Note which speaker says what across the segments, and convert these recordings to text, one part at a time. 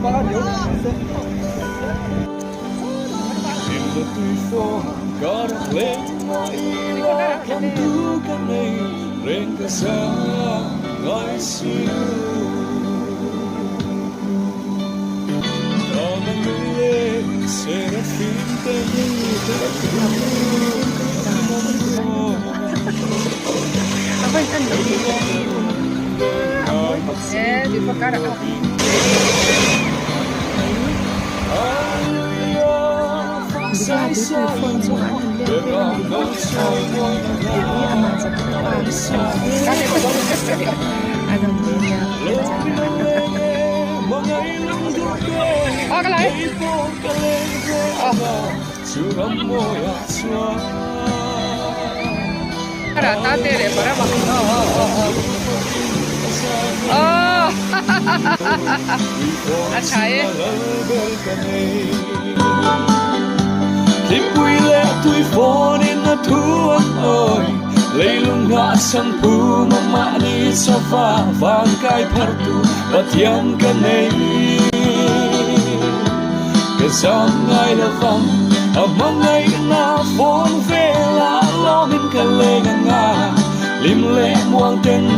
Speaker 1: Em là tuy phố có đặt lên mọi lá làm tu cái này rèn cả xa ngói siêu đó là người lệ sẽ ra phim tên
Speaker 2: Apa yang di perkara Bisa phone cho anh lên để aman sa pagpapag kasi ito anong niya oh kalay para tate re para ba oh अच्छा है
Speaker 1: Đêm quy lệ tuổi phố nên nó thương ơi lấy lung ngã sang pu mà mã đi sa pha vàng cái phật tu và thiam cái này cái dòng ngay là vòng ở mong ngay na phone về là lo mình cái lệ ngà lim lệ muang tên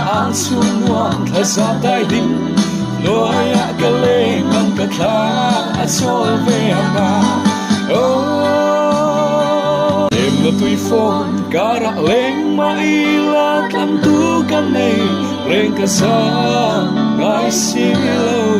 Speaker 1: ang sung muang thay sa tai đinh lối cái lệ ngang cái thang sol về ngà em là tuy phone cả đã lên mãi là làm tu cái này rèn cả xa ngài xin lâu